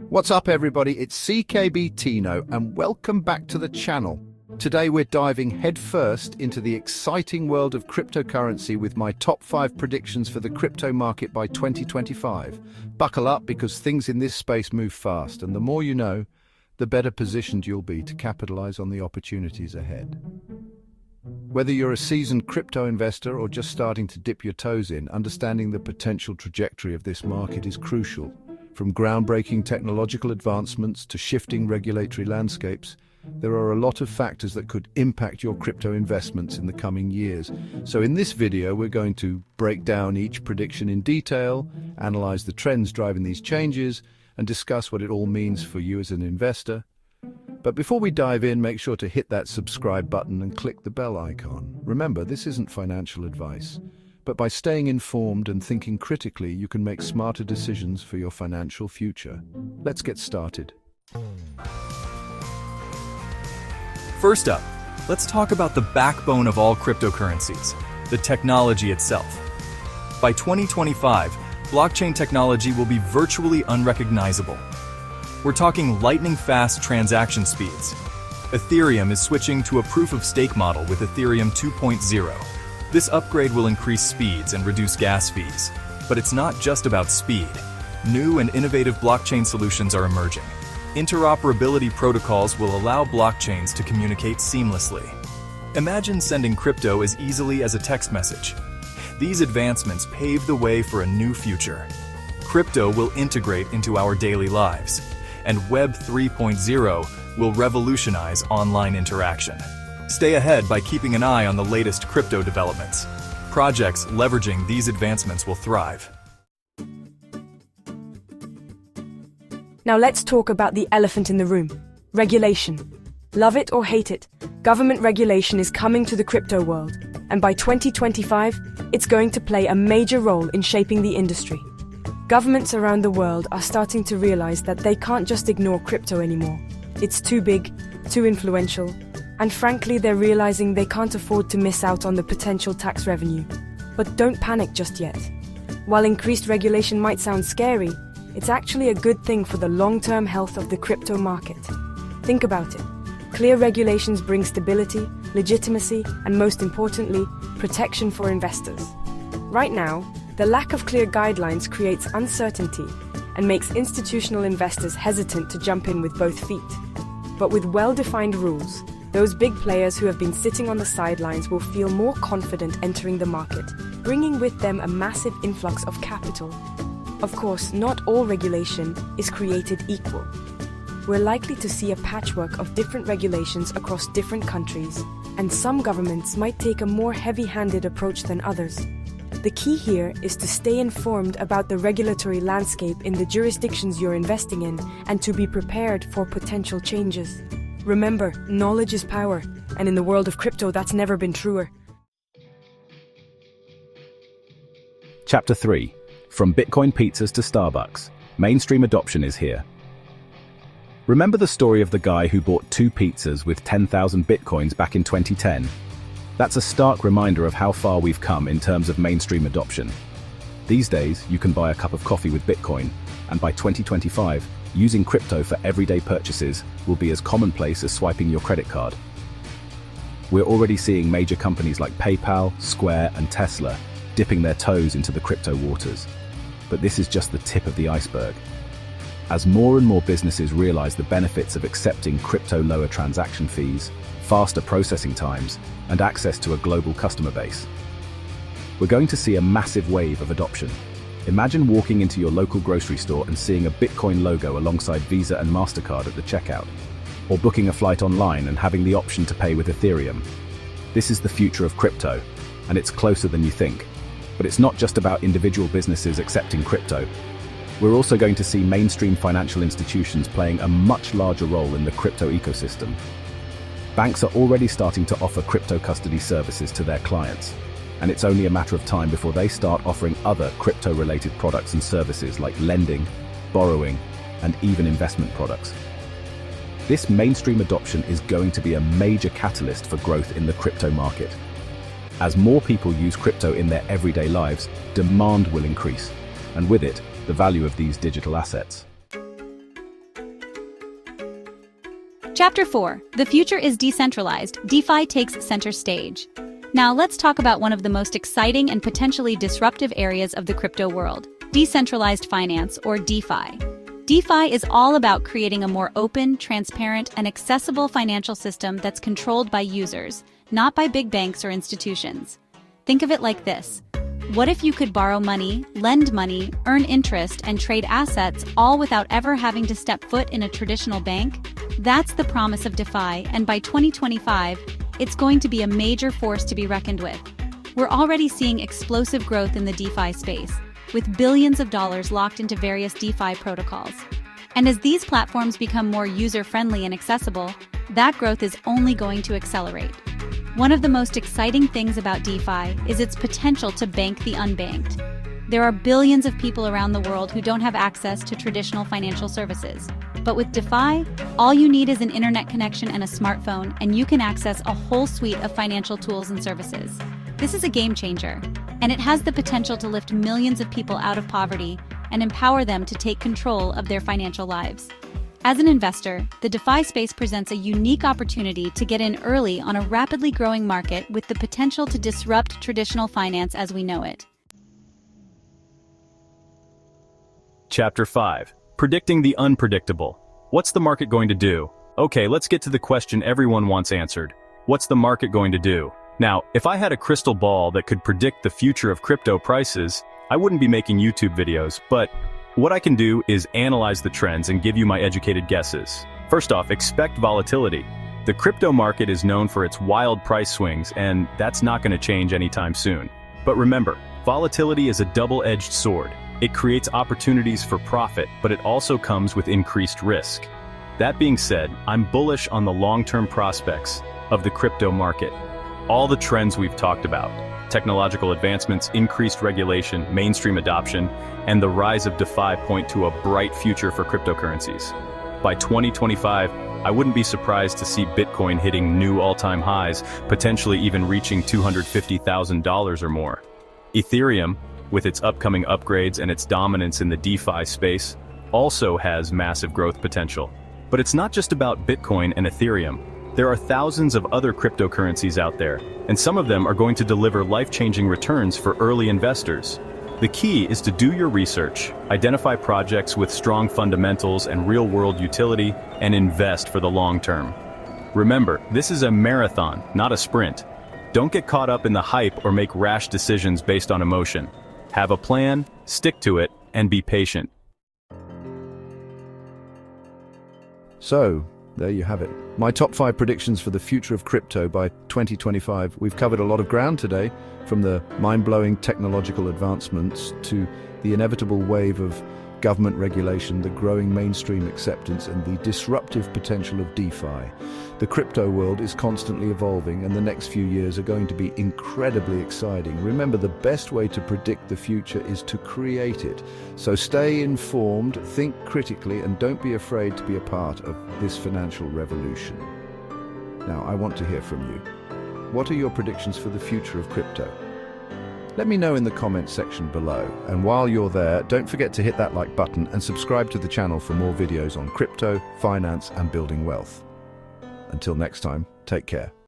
What's up, everybody? It's CKB Tino, and welcome back to the channel. Today we're diving headfirst into the exciting world of cryptocurrency with my top 5 predictions for the crypto market by 2025. Buckle up, because things in this space move fast, and the more you know, the better positioned you'll be to capitalize on the opportunities ahead. Whether you're a seasoned crypto investor or just starting to dip your toes in, understanding the potential trajectory of this market is crucial. From groundbreaking technological advancements to shifting regulatory landscapes, there are a lot of factors that could impact your crypto investments in the coming years. So in this video, we're going to break down each prediction in detail, analyze the trends driving these changes, and discuss what it all means for you as an investor. But before we dive in, make sure to hit that subscribe button and click the bell icon. Remember, this isn't financial advice, but by staying informed and thinking critically, you can make smarter decisions for your financial future. Let's get started. First up, let's talk about the backbone of all cryptocurrencies, the technology itself. By 2025, blockchain technology will be virtually unrecognizable. We're talking lightning-fast transaction speeds. Ethereum is switching to a proof-of-stake model with Ethereum 2.0. This upgrade will increase speeds and reduce gas fees. But it's not just about speed. New and innovative blockchain solutions are emerging. Interoperability protocols will allow blockchains to communicate seamlessly. Imagine sending crypto as easily as a text message. These advancements pave the way for a new future. Crypto will integrate into our daily lives, and Web 3.0 will revolutionize online interaction. Stay ahead by keeping an eye on the latest crypto developments. Projects leveraging these advancements will thrive. Now let's talk about the elephant in the room: regulation. Love it or hate it, government regulation is coming to the crypto world, and by 2025, it's going to play a major role in shaping the industry. Governments around the world are starting to realize that they can't just ignore crypto anymore. It's too big, too influential, and frankly, they're realizing they can't afford to miss out on the potential tax revenue. But don't panic just yet. While increased regulation might sound scary, it's actually a good thing for the long-term health of the crypto market. Think about it. Clear regulations bring stability, legitimacy, and most importantly, protection for investors. Right now, the lack of clear guidelines creates uncertainty and makes institutional investors hesitant to jump in with both feet. But with well-defined rules, those big players who have been sitting on the sidelines will feel more confident entering the market, bringing with them a massive influx of capital. Of course, not all regulation is created equal. We're likely to see a patchwork of different regulations across different countries, and some governments might take a more heavy-handed approach than others. The key here is to stay informed about the regulatory landscape in the jurisdictions you're investing in and to be prepared for potential changes. Remember, knowledge is power, and in the world of crypto, that's never been truer. Chapter 3. From Bitcoin pizzas to Starbucks, mainstream adoption is here. Remember the story of the guy who bought 2 pizzas with 10,000 Bitcoins back in 2010? That's a stark reminder of how far we've come in terms of mainstream adoption. These days, you can buy a cup of coffee with Bitcoin, and by 2025, using crypto for everyday purchases will be as commonplace as swiping your credit card. We're already seeing major companies like PayPal, Square, and Tesla dipping their toes into the crypto waters. But this is just the tip of the iceberg. As more and more businesses realize the benefits of accepting crypto lower transaction fees, faster processing times, and access to a global customer base, we're going to see a massive wave of adoption. Imagine walking into your local grocery store and seeing a Bitcoin logo alongside Visa and MasterCard at the checkout, or booking a flight online and having the option to pay with Ethereum. This is the future of crypto, and it's closer than you think. But it's not just about individual businesses accepting crypto. We're also going to see mainstream financial institutions playing a much larger role in the crypto ecosystem. Banks are already starting to offer crypto custody services to their clients, and it's only a matter of time before they start offering other crypto-related products and services like lending, borrowing, and even investment products. This mainstream adoption is going to be a major catalyst for growth in the crypto market. As more people use crypto in their everyday lives, demand will increase, and with it, the value of these digital assets. Chapter 4. The future is decentralized. DeFi takes center stage. Now let's talk about one of the most exciting and potentially disruptive areas of the crypto world, decentralized finance, or DeFi. DeFi is all about creating a more open, transparent, and accessible financial system that's controlled by users, not by big banks or institutions. Think of it like this. What if you could borrow money, lend money, earn interest, and trade assets all without ever having to step foot in a traditional bank? That's the promise of DeFi, and by 2025, it's going to be a major force to be reckoned with. We're already seeing explosive growth in the DeFi space, with billions of dollars locked into various DeFi protocols. And as these platforms become more user-friendly and accessible, that growth is only going to accelerate. One of the most exciting things about DeFi is its potential to bank the unbanked. There are billions of people around the world who don't have access to traditional financial services. But with DeFi, all you need is an internet connection and a smartphone, and you can access a whole suite of financial tools and services. This is a game changer, and it has the potential to lift millions of people out of poverty and empower them to take control of their financial lives. As an investor, the DeFi space presents a unique opportunity to get in early on a rapidly growing market with the potential to disrupt traditional finance as we know it. Chapter 5. Predicting the unpredictable. What's the market going to do? Okay, let's get to the question everyone wants answered. What's the market going to do? Now, if I had a crystal ball that could predict the future of crypto prices, I wouldn't be making YouTube videos, but what I can do is analyze the trends and give you my educated guesses. First off, expect volatility. The crypto market is known for its wild price swings, and that's not going to change anytime soon. But remember, volatility is a double-edged sword. It creates opportunities for profit, but it also comes with increased risk. That being said, I'm bullish on the long-term prospects of the crypto market. All the trends we've talked about, technological advancements, increased regulation, mainstream adoption, and the rise of DeFi point to a bright future for cryptocurrencies. By 2025, I wouldn't be surprised to see Bitcoin hitting new all-time highs, potentially even reaching $250,000 or more. Ethereum, with its upcoming upgrades and its dominance in the DeFi space, also has massive growth potential. But it's not just about Bitcoin and Ethereum. There are thousands of other cryptocurrencies out there, and some of them are going to deliver life-changing returns for early investors. The key is to do your research, identify projects with strong fundamentals and real-world utility, and invest for the long term. Remember, this is a marathon, not a sprint. Don't get caught up in the hype or make rash decisions based on emotion. Have a plan, stick to it, and be patient. So, there you have it. My top 5 predictions for the future of crypto by 2025. We've covered a lot of ground today, from the mind-blowing technological advancements to the inevitable wave of government regulation, the growing mainstream acceptance, and the disruptive potential of DeFi. The crypto world is constantly evolving, and the next few years are going to be incredibly exciting. Remember, the best way to predict the future is to create it. So stay informed, think critically, and don't be afraid to be a part of this financial revolution. Now, I want to hear from you. What are your predictions for the future of crypto? Let me know in the comments section below. And while you're there, don't forget to hit that like button and subscribe to the channel for more videos on crypto, finance, and building wealth. Until next time, take care.